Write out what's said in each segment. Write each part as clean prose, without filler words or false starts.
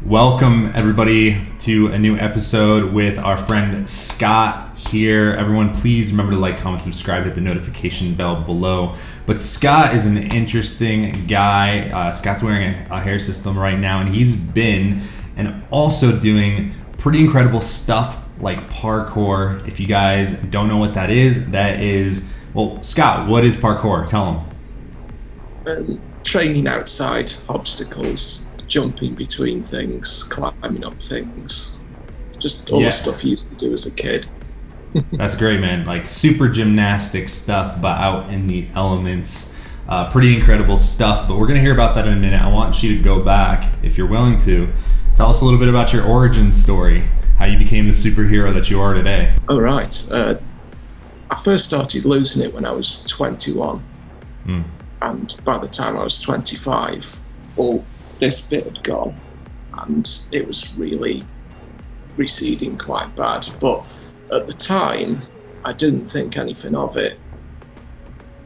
Welcome everybody to a new episode with our friend Scott here. Everyone, please remember to like, comment, subscribe, hit the notification bell below. But Scott is an interesting guy. Scott's wearing a hair system right now, and he's been and also doing pretty incredible stuff like parkour. If you guys don't know what that is, well, Scott, what is parkour? Tell him. Training outside, obstacles, jumping between things, climbing up things, just all the stuff you used to do as a kid. That's great, man. Like super gymnastic stuff, but out in the elements. Pretty incredible stuff, but we're going to hear about that in a minute. I want you to go back, if you're willing to, tell us a little bit about your origin story, how you became the superhero that you are today. All right. I first started losing it when I was 21. And by the time I was 25, all this bit had gone, and it was really receding quite bad. But at the time, I didn't think anything of it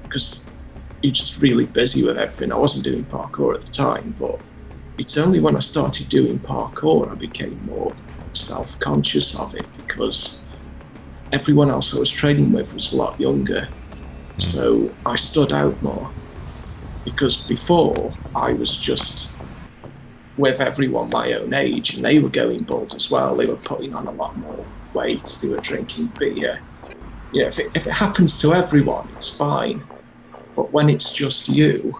because you're just really busy with everything. I wasn't doing parkour at the time, but it's only when I started doing parkour I became more self-conscious of it, because everyone else I was training with was a lot younger. So I stood out more, because before I was just with everyone my own age, and they were going bald as well. They were putting on a lot more weight. They were drinking beer. You know, if it happens to everyone, it's fine. But when it's just you,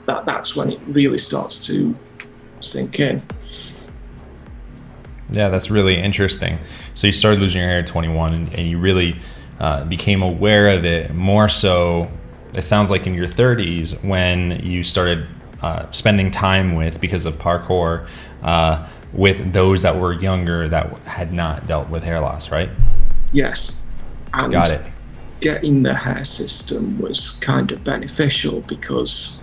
that's when it really starts to sink in. Yeah, that's really interesting. So you started losing your hair at 21, and you really became aware of it more so, it sounds like, in your 30s, when you started spending time with, because of parkour, with those that were younger that had not dealt with hair loss, right? Yes. And got it. Getting the hair system was kind of beneficial, because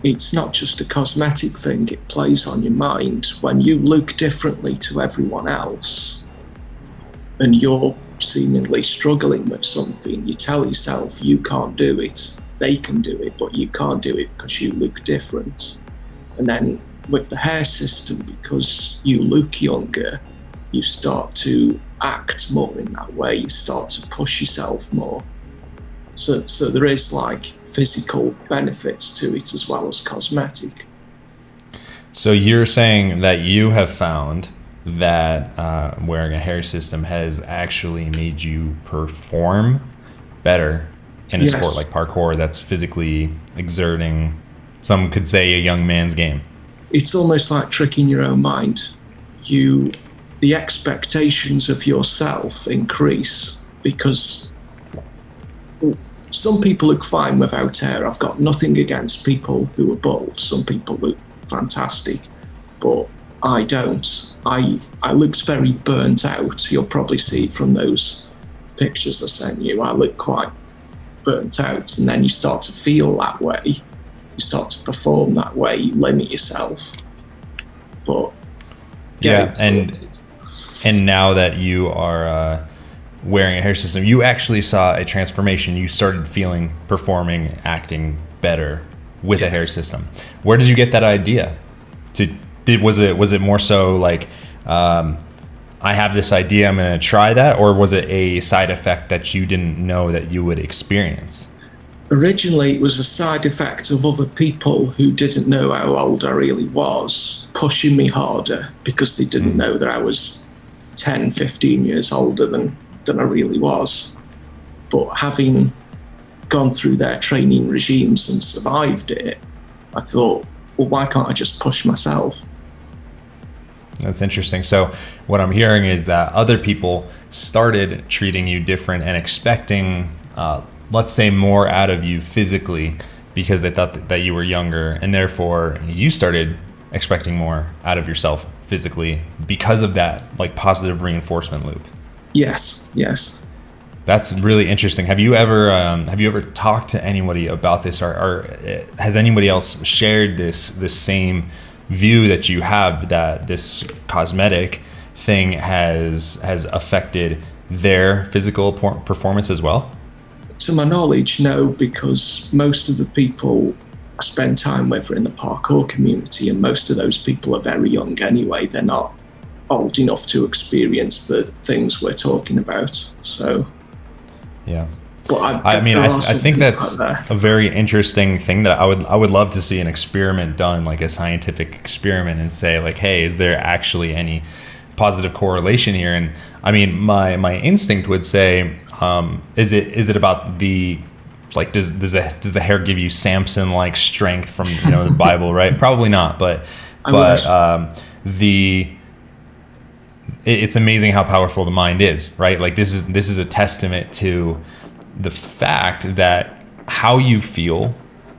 it's not just a cosmetic thing, it plays on your mind. When you look differently to everyone else and you're seemingly struggling with something, you tell yourself you can't do it. They can do it, but you can't do it because you look different. And then with the hair system, because you look younger, you start to act more in that way. You start to push yourself more. So there is like physical benefits to it as well as cosmetic. So you're saying that you have found that wearing a hair system has actually made you perform better in a sport like parkour that's physically exerting, some could say, a young man's game. It's almost like tricking your own mind. The expectations of yourself increase, because some people look fine without hair. I've got nothing against people who are bald. Some people look fantastic, but I don't. I look very burnt out. You'll probably see from those pictures I sent you. I look quite burnt out, and then you start to feel that way. You start to perform that way. You limit yourself. But and now that you are wearing a hair system, you actually saw a transformation. You started feeling, performing, acting better with a hair system. Where did you get that idea? Was it more so like, I have this idea, I'm going to try that, or was it a side effect that you didn't know that you would experience? Originally, it was a side effect of other people who didn't know how old I really was, pushing me harder, because they didn't know that I was 10, 15 years older than I really was. But having gone through their training regimes and survived it, I thought, well, why can't I just push myself? That's interesting. So what I'm hearing is that other people started treating you different and expecting, let's say, more out of you physically, because they thought that you were younger, and therefore you started expecting more out of yourself physically because of that, like, positive reinforcement loop. Yes. That's really interesting. Have you ever talked to anybody about this, or has anybody else shared this same view that you have, that this cosmetic thing has affected their physical performance as well? To my knowledge, no, because most of the people I spend time with are in the parkour community, and most of those people are very young anyway. They're not old enough to experience the things we're talking about. So, yeah. But I mean, I think that's a very interesting thing that I would love to see an experiment done, like a scientific experiment, and say like, hey, is there actually any positive correlation here? And I mean, my instinct would say, is it about the, like, does the hair give you Samson like strength from the Bible, right? Probably not, but it's amazing how powerful the mind is, right? Like this is a testament to the fact that how you feel,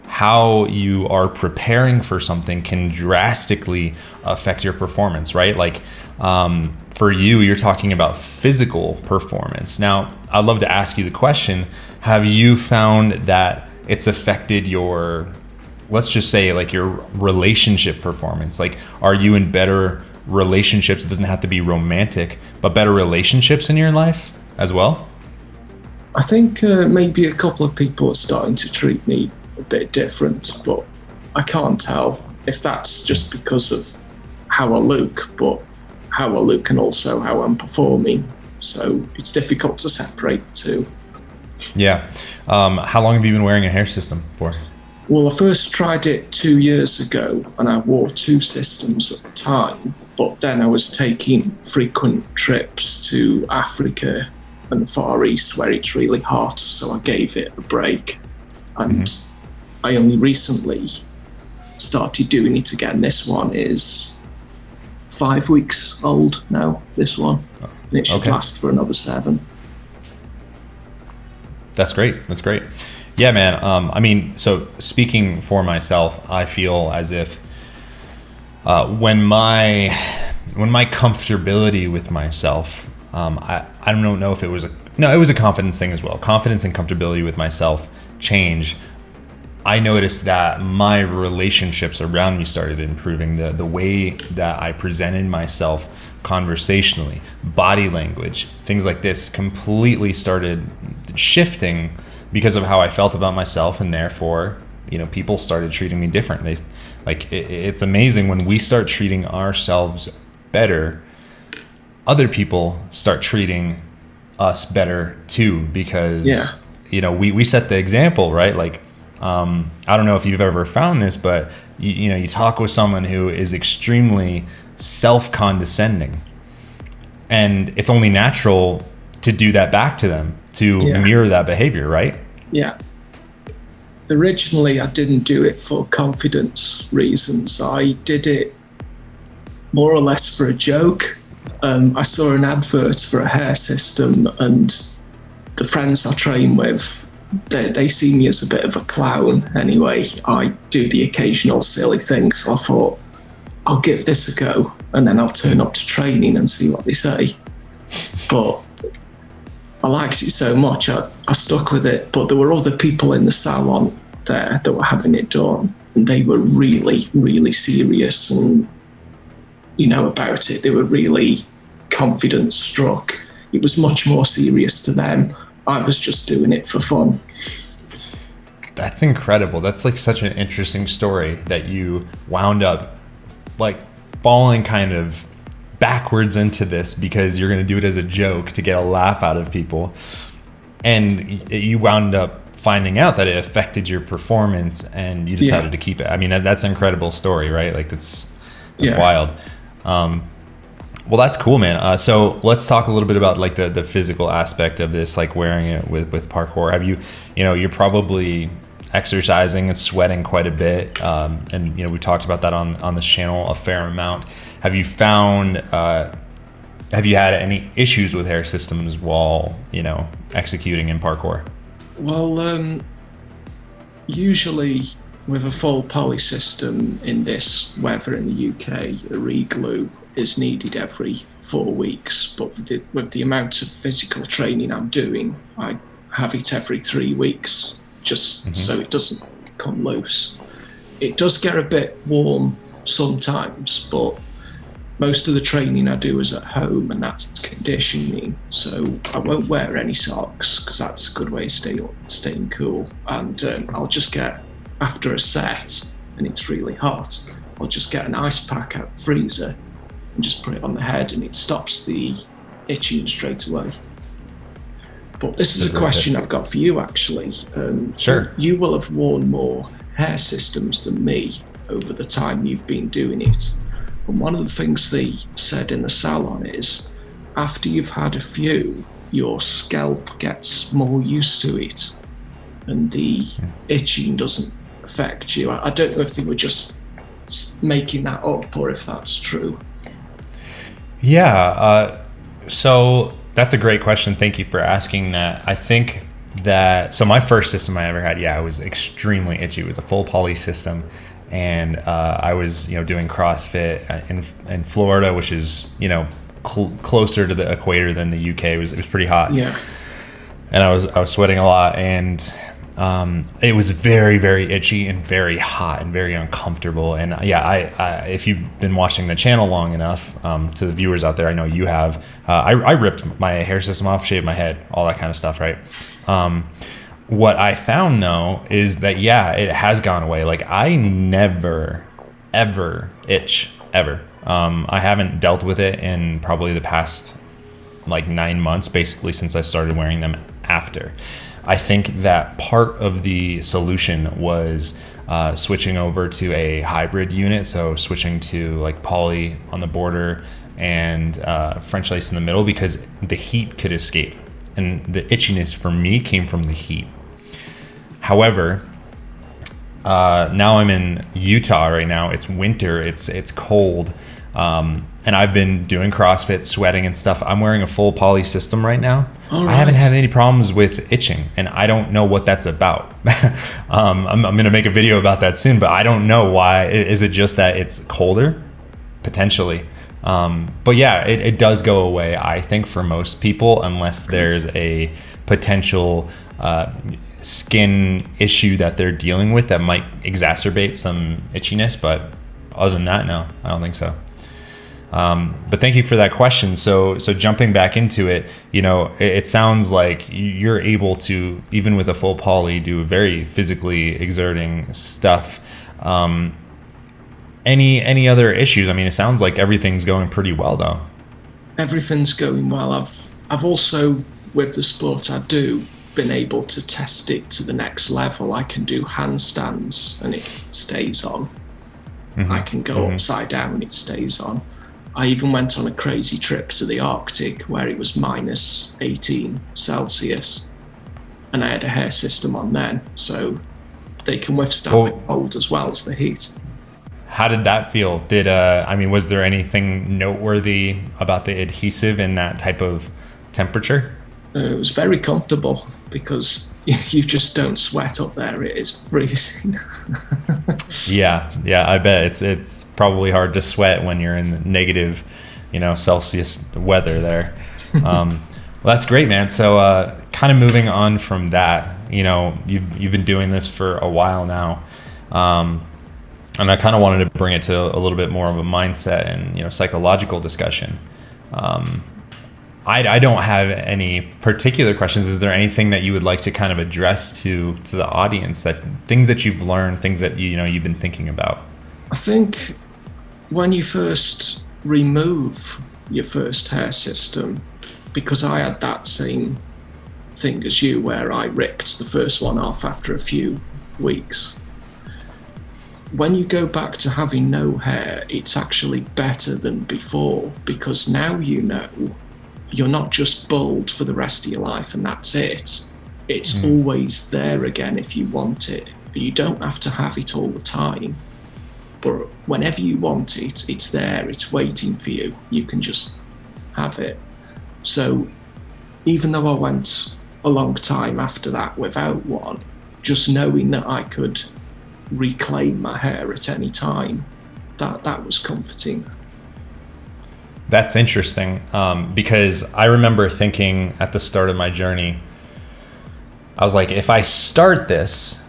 how you are preparing for something can drastically affect your performance, right? Like for you, you're talking about physical performance. Now, I'd love to ask you the question, have you found that it's affected your, let's just say like your relationship performance? Like, are you in better relationships? It doesn't have to be romantic, but better relationships in your life as well? I think maybe a couple of people are starting to treat me a bit different, but I can't tell if that's just because of how I look, but how I look and also how I'm performing. So it's difficult to separate the two. Yeah. How long have you been wearing a hair system for? Well, I first tried it 2 years ago and I wore 2 systems at the time, but then I was taking frequent trips to Africa and the Far East where it's really hot, so I gave it a break. And I only recently started doing it again. This one is 5 weeks old now, this one. And it should last for another 7. That's great. That's great. Yeah, man. I mean, so speaking for myself, I feel as if when my comfortability with myself, I don't know if it was it was a confidence thing as well. Confidence and comfortability with myself change. I noticed that my relationships around me started improving. The way that I presented myself conversationally, body language, things like this completely started shifting because of how I felt about myself, and therefore, people started treating me different. It's amazing when we start treating ourselves better, other people start treating us better too, because we set the example, right? Like I don't know if you've ever found this, but you talk with someone who is extremely self-condescending, and it's only natural to do that back to them, to mirror that behavior, right? Yeah. Originally, I didn't do it for confidence reasons. I did it more or less for a joke. I saw an advert for a hair system, and the friends I train with, they see me as a bit of a clown anyway. I do the occasional silly thing, so I thought, I'll give this a go, and then I'll turn up to training and see what they say. But I liked it so much, I stuck with it. But there were other people in the salon there that were having it done, and they were really, really serious and, about it. They were really confidence struck. It was much more serious to them. I was just doing it for fun. That's incredible. That's like such an interesting story that you wound up like falling kind of backwards into this because you're going to do it as a joke to get a laugh out of people, and you wound up finding out that it affected your performance, and you decided to keep it. I mean, that's an incredible story, right? Like that's wild. Well, that's cool, man. So let's talk a little bit about like the physical aspect of this, like wearing it with parkour. Have you, you're probably exercising and sweating quite a bit, and we talked about that on this channel a fair amount. Have you had any issues with hair systems while executing in parkour? Well, usually with a full poly system in this weather in the UK, a re-glue is needed every 4 weeks, but with the amount of physical training I'm doing, I have it every 3 weeks, just so it doesn't come loose. It does get a bit warm sometimes, but most of the training I do is at home, and that's conditioning, so I won't wear any socks because that's a good way of staying cool, and I'll just get after a set and it's really hot, I'll just get an ice pack out of the freezer and just put it on the head, and it stops the itching straight away. But this is a question I've got for you, actually. Sure. You will have worn more hair systems than me over the time you've been doing it. And one of the things they said in the salon is, after you've had a few, your scalp gets more used to it and the itching doesn't affect you. I don't know if they were just making that up or if that's true. Yeah. So that's a great question. Thank you for asking that. I think that, so my first system I ever had, it was extremely itchy. It was a full poly system. And I was, doing CrossFit in Florida, which is, closer to the equator than the UK. It was pretty hot. Yeah. And I was sweating a lot, and it was very, very itchy and very hot and very uncomfortable. And I if you've been watching the channel long enough, to the viewers out there, I know you have, I ripped my hair system off, shaved my head, all that kind of stuff, right? What I found though is that, it has gone away. Like, I never, ever itch, ever. I haven't dealt with it in probably the past 9 months, basically since I started wearing them after. I think that part of the solution was switching over to a hybrid unit. So switching to poly on the border and French lace in the middle, because the heat could escape. And the itchiness for me came from the heat. However, now I'm in Utah right now. It's winter. It's cold. And I've been doing CrossFit, sweating and stuff. I'm wearing a full poly system right now. All right. I haven't had any problems with itching, and I don't know what that's about. I'm going to make a video about that soon, but I don't know why. Is it just that it's colder? Potentially. But it does go away, I think, for most people, unless there's a potential skin issue that they're dealing with that might exacerbate some itchiness. But other than that, no, I don't think so. But thank you for that question. So jumping back into it, it sounds like you're able to, even with a full poly, do very physically exerting stuff. Any other issues? I mean, it sounds like everything's going pretty well, though. Everything's going well. I've also, with the sport I do, been able to test it to the next level. I can do handstands and it stays on. Mm-hmm. I can go upside down and it stays on. I even went on a crazy trip to the Arctic where it was minus 18 Celsius, and I had a hair system on then, so they can withstand the cold as well as the heat. How did that feel? Was there anything noteworthy about the adhesive in that type of temperature? It was very comfortable because you just don't sweat up there. It is freezing. Yeah, I bet it's probably hard to sweat when you're in negative, Celsius weather there. Well, that's great, man. So, kind of moving on from that, you've been doing this for a while now, and I kind of wanted to bring it to a little bit more of a mindset and psychological discussion. I don't have any particular questions. Is there anything that you would like to kind of address to the audience, that things that you've learned, things that you've been thinking about? I think when you first remove your first hair system, because I had that same thing as you, where I ripped the first one off after a few weeks. When you go back to having no hair, it's actually better than before, because now you're not just bald for the rest of your life and that's it. It's always there again if you want it. You don't have to have it all the time, but whenever you want it, it's there, it's waiting for you. You can just have it. So even though I went a long time after that without one, just knowing that I could reclaim my hair at any time, that was comforting. That's interesting, because I remember thinking at the start of my journey, I was like, if I start this,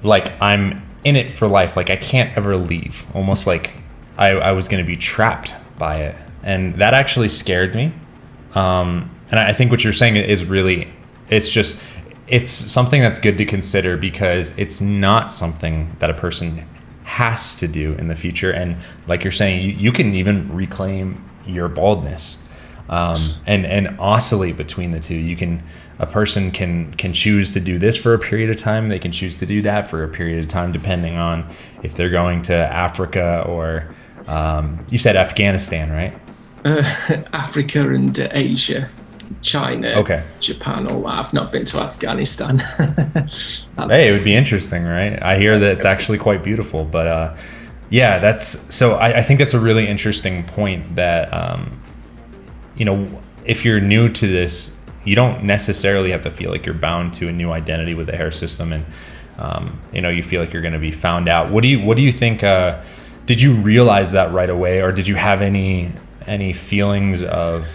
I'm in it for life. I can't ever leave. Almost like I was going to be trapped by it. And that actually scared me. And I think what you're saying is really, it's just, it's something that's good to consider because it's not something that a person has to do in the future. And like you're saying, you can even reclaim your baldness, and oscillate between the two. A person can choose to do this for a period of time. They can choose to do that for a period of time, depending on if they're going to Africa or, you said Afghanistan, right? Africa and Asia, China, okay, Japan, all that. I've not been to Afghanistan. Hey, it would be interesting, right? I hear that it's actually quite beautiful, but yeah, I think that's a really interesting point that, if you're new to this, you don't necessarily have to feel like you're bound to a new identity with the hair system, and you feel like you're going to be found out. What do you think? Did you realize that right away, or did you have any feelings of?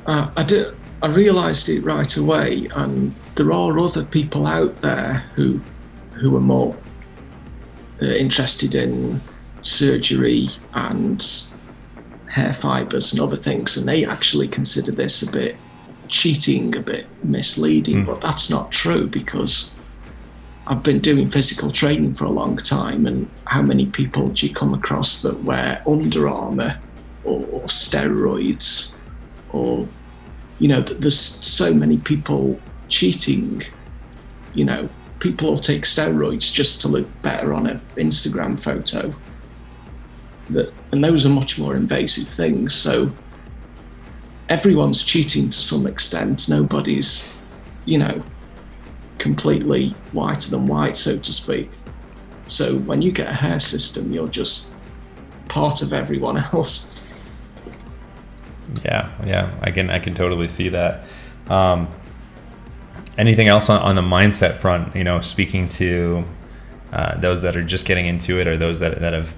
I did. I realised it right away, and there are other people out there who are more interested in surgery and hair fibres and other things, and they actually consider this a bit cheating, a bit misleading. But that's not true, because I've been doing physical training for a long time, and how many people do you come across that wear Under Armour or steroids, or there's so many people cheating. People will take steroids just to look better on an Instagram photo, and those are much more invasive things. So everyone's cheating to some extent. Nobody's completely whiter than white, so to speak. So when you get a hair system, you're just part of everyone else. Yeah, I can totally see that. Anything else on the mindset front? Speaking to those that are just getting into it, or those that have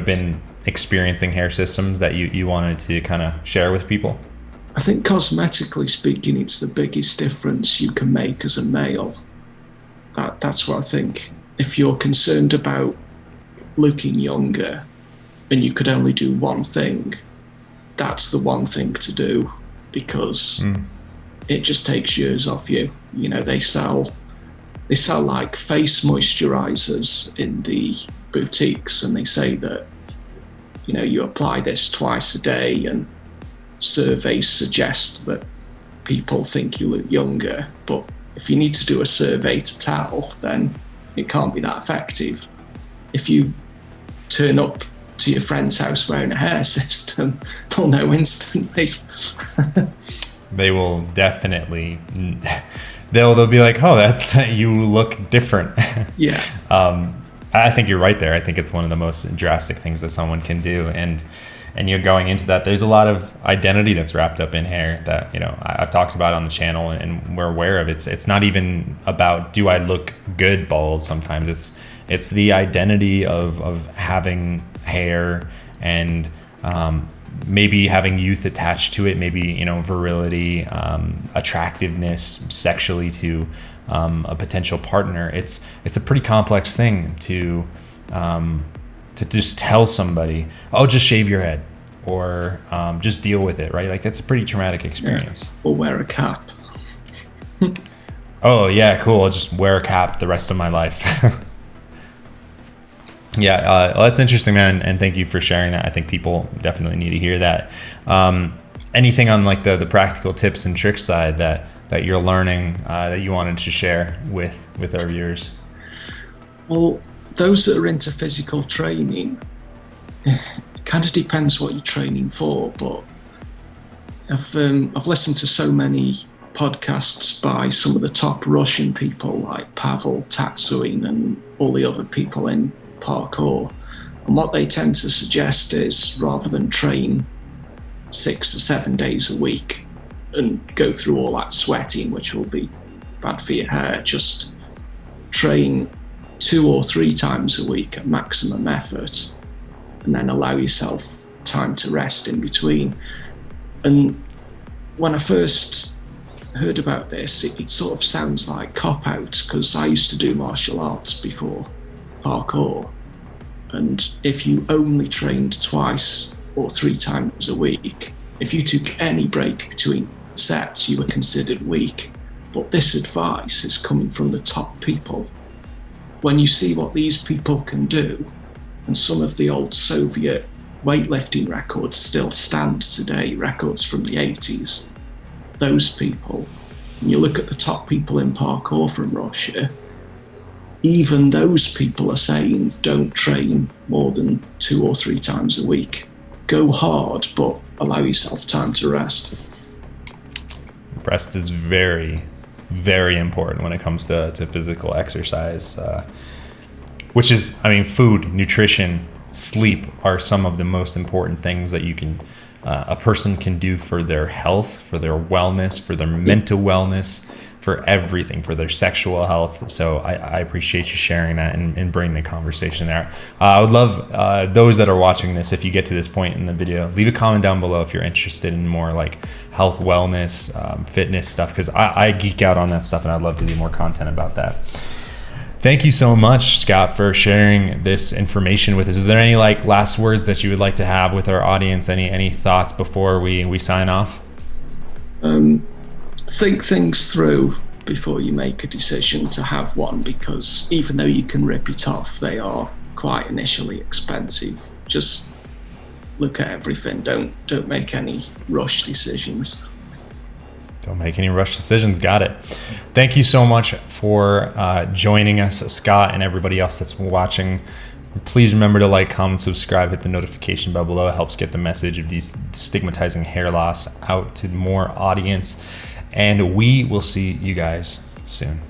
been experiencing hair systems that you wanted to kind of share with people? I think cosmetically speaking, it's the biggest difference you can make as a male. That's what I think. If you're concerned about looking younger and you could only do one thing, that's the one thing to do, because it just takes years off you. They sell like face moisturizers in the boutiques, and they say that you apply this twice a day, and surveys suggest that people think you look younger. But if you need to do a survey to tell, then it can't be that effective. If you turn up to your friend's house wearing a hair system, they'll know instantly. They will definitely. They'll be like, "Oh, that's you look different." Yeah. I think you're right there. I think it's one of the most drastic things that someone can do, and you're going into that. There's a lot of identity that's wrapped up in hair that I've talked about on the channel, and we're aware of. It's not even about, do I look good bald? Sometimes it's the identity of having hair, and maybe having youth attached to it, maybe virility, attractiveness sexually to a potential partner. It's a pretty complex thing to just tell somebody, oh, just shave your head, or just deal with it, right? Like, that's a pretty traumatic experience. Yeah. Or wear a cap. Oh yeah, cool. I'll just wear a cap the rest of my life. Yeah, well, that's interesting, man, and thank you for sharing that. I think people definitely need to hear that. Anything on like the practical tips and tricks side that you're learning that you wanted to share with our viewers? Well, those that are into physical training, it kind of depends what you're training for, but I've listened to so many podcasts by some of the top Russian people like Pavel Tatsuin and all the other people in parkour, and what they tend to suggest is, rather than train 6 or 7 days a week and go through all that sweating, which will be bad for your hair, just train 2 or 3 times a week at maximum effort, and then allow yourself time to rest in between. And when I first heard about this, it sort of sounds like cop-out, because I used to do martial arts before parkour, and if you only trained 2 or 3 times a week, if you took any break between sets, you were considered weak. But this advice is coming from the top people. When you see what these people can do, and some of the old Soviet weightlifting records still stand today, records from the 80s, those people, and you look at the top people in parkour from Russia, even those people are saying don't train more than 2 or 3 times a week. Go hard, but allow yourself time to rest. Rest is very, very important when it comes to physical exercise, which is, I mean, food, nutrition, sleep are some of the most important things that you can, a person can do for their health, for their wellness, for their mental wellness, for everything, for their sexual health. So I appreciate you sharing that and bringing the conversation there. I would love those that are watching this, if you get to this point in the video, leave a comment down below if you're interested in more like health, wellness, fitness stuff, because I geek out on that stuff and I'd love to do more content about that. Thank you so much, Scott, for sharing this information with us. Is there any like last words that you would like to have with our audience? Any thoughts before we sign off? Think things through before you make a decision to have one, because even though you can rip it off, they are quite initially expensive. Just look at everything. Don't make any rush decisions. Don't make any rush decisions. Got it. Thank you so much for joining us, Scott, and everybody else that's watching. Please remember to like, comment, subscribe, hit the notification bell below. It helps get the message of these stigmatizing hair loss out to more audience. And we will see you guys soon.